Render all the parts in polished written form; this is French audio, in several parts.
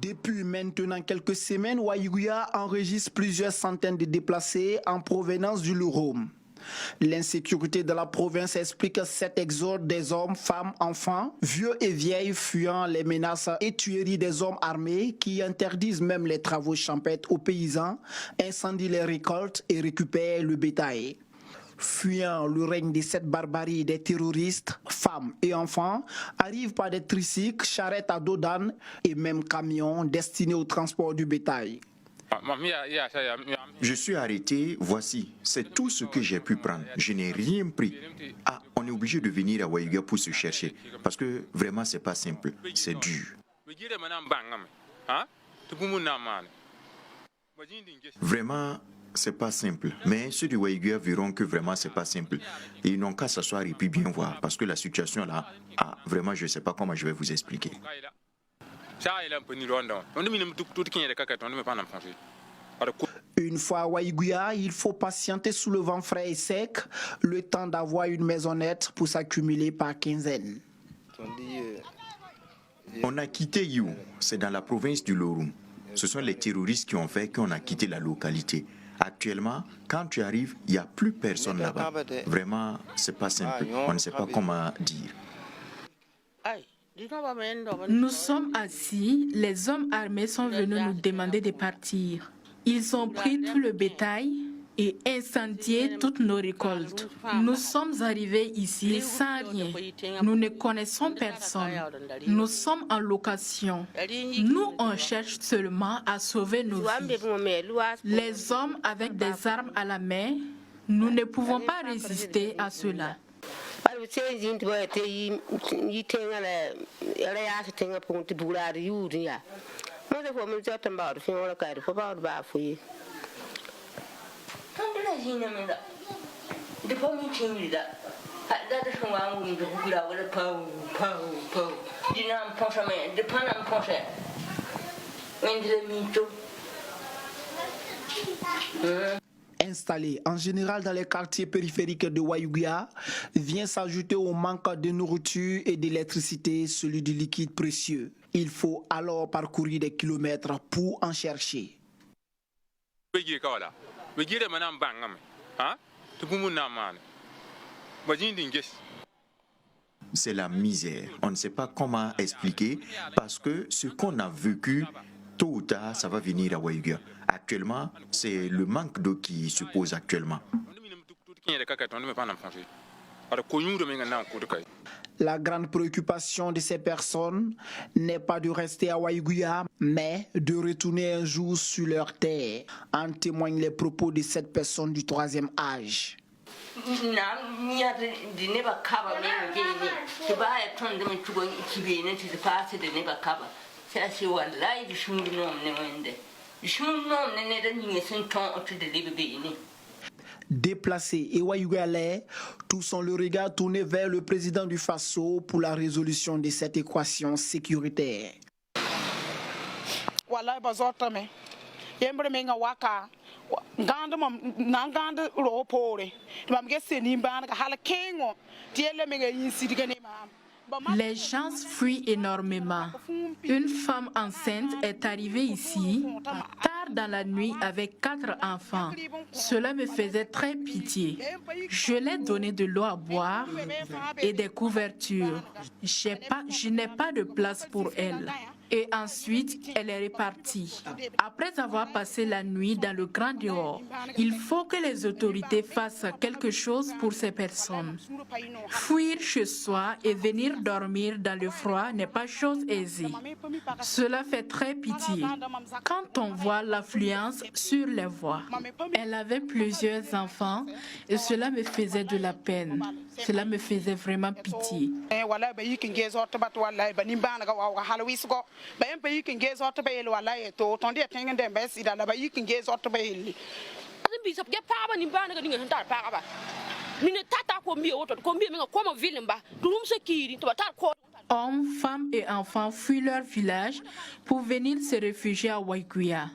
Depuis maintenant quelques semaines, Waïguya enregistre plusieurs centaines de déplacés en provenance du Loroum. L'insécurité de la province explique cet exode des hommes, femmes, enfants, vieux et vieilles fuyant les menaces et tueries des hommes armés qui interdisent même les travaux champêtres aux paysans, incendient les récoltes et récupèrent le bétail. Fuyant le règne de cette barbarie des terroristes, femmes et enfants arrivent par des tricycles, charrettes à dos d'âne et même camions destinés au transport du bétail. Je suis arrêté, voici, c'est tout ce que j'ai pu prendre. Je n'ai rien pris. Ah, on est obligé de venir à Waïguya pour se chercher, parce que vraiment c'est pas simple, c'est dur. Vraiment, c'est pas simple. Mais ceux de Waïguya verront que vraiment c'est pas simple. Et ils n'ont qu'à s'asseoir et puis bien voir, parce que la situation là, vraiment je sais pas comment je vais vous expliquer. Une fois à Waïguya, il faut patienter sous le vent frais et sec, le temps d'avoir une maisonnette pour s'accumuler par quinzaine. On a quitté You, c'est dans la province du Loroum. Ce sont les terroristes qui ont fait qu'on a quitté la localité. Actuellement, quand tu arrives, il n'y a plus personne là-bas. Vraiment, c'est pas simple. On ne sait pas comment dire. Nous sommes assis, les hommes armés sont venus nous demander de partir. Ils ont pris tout le bétail et incendié toutes nos récoltes. Nous sommes arrivés ici sans rien. Nous ne connaissons personne. Nous sommes en location. Nous, on cherche seulement à sauver nos vies. Les hommes avec des armes à la main, nous ne pouvons pas résister à cela. Installé en général dans les quartiers périphériques de Waïguya, vient s'ajouter au manque de nourriture et d'électricité celui du liquide précieux. Il faut alors parcourir des kilomètres pour en chercher. C'est la misère. On ne sait pas comment expliquer parce que ce qu'on a vécu, tôt ou tard, ça va venir à Waïguya. Actuellement, c'est le manque d'eau qui se pose actuellement. La grande préoccupation de ces personnes n'est pas de rester à Waïguya, mais de retourner un jour sur leur terre. En témoignent les propos de cette personne du troisième âge. Déplacés et Waïguyalais, tous ont le regard tourné vers le président du Faso pour la résolution de cette équation sécuritaire. Les gens fuient énormément. Une femme enceinte est arrivée ici tard dans la nuit avec 4 enfants. Cela me faisait très pitié. Je lui ai donné de l'eau à boire et des couvertures. Je n'ai pas de place pour elle. Et ensuite, elle est repartie. Après avoir passé la nuit dans le grand dehors, il faut que les autorités fassent quelque chose pour ces personnes. Fuir chez soi et venir dormir dans le froid n'est pas chose aisée. Cela fait très pitié quand on voit l'affluence sur les voies. Elle avait plusieurs enfants et cela me faisait de la peine. Cela me faisait vraiment pitié. Hommes, femmes et enfants fuient leur village pour venir se réfugier à Waïguya.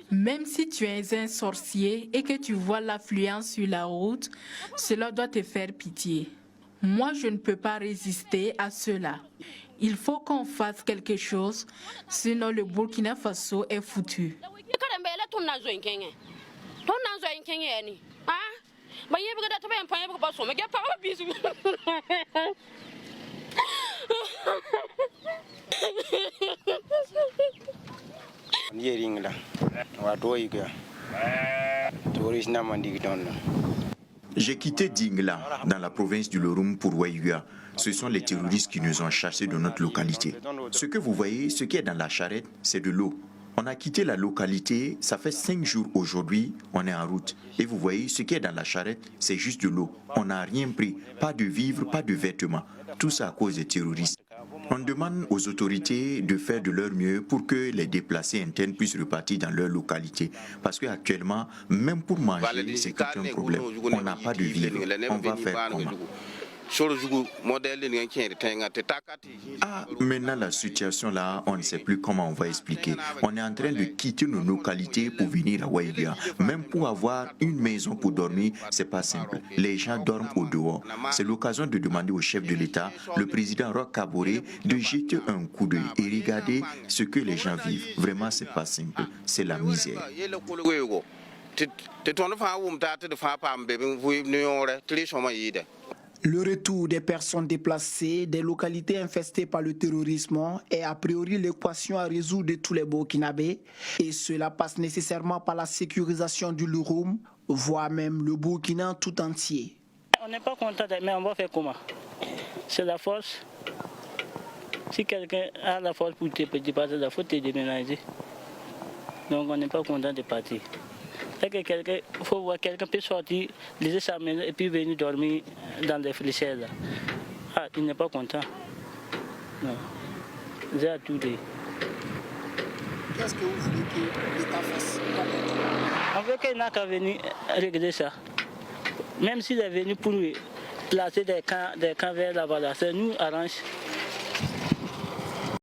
Même si tu es un sorcier et que tu vois l'affluence sur la route, cela doit te faire pitié. Moi, je ne peux pas résister à cela. Il faut qu'on fasse quelque chose, sinon le Burkina Faso est foutu. J'ai quitté Dingla, dans la province du Loroum, pour Waïga. Ce sont les terroristes qui nous ont chassés de notre localité. Ce que vous voyez, ce qui est dans la charrette, c'est de l'eau. On a quitté la localité, ça fait 5 jours aujourd'hui, on est en route. Et vous voyez, ce qui est dans la charrette, c'est juste de l'eau. On n'a rien pris, pas de vivres, pas de vêtements. Tout ça à cause des terroristes. On demande aux autorités de faire de leur mieux pour que les déplacés internes puissent repartir dans leur localité. Parce qu'actuellement, même pour manger, c'est tout un problème. On n'a pas de vivres. On va faire comment? Ah, maintenant la situation là, on ne sait plus comment on va expliquer. On est en train de quitter nos localités pour venir à Waïga. Même pour avoir une maison pour dormir, c'est pas simple. Les gens dorment au dehors. C'est l'occasion de demander au chef de l'État, le président Roch Kaboré, de jeter un coup d'œil et regarder ce que les gens vivent. Vraiment, c'est pas simple. C'est la misère. Le retour des personnes déplacées des localités infestées par le terrorisme est a priori l'équation à résoudre de tous les Burkinabés et cela passe nécessairement par la sécurisation du Loroum, voire même le Burkina tout entier. On n'est pas content, mais on va faire comment? C'est la force. Si quelqu'un a la force pour te dépasser, il faut te déménager. Donc on n'est pas content de partir. Il faut voir quelqu'un peut sortir, laisser sa maison et puis venir dormir dans les fléchettes. Ah, il n'est pas content. Non. J'ai tout dit. Qu'est-ce que vous voulez que l'État fasse? On veut qu'il n'a qu'à venir régler ça. Même s'il est venu pour placer des camps vers là-bas, ça nous arrange.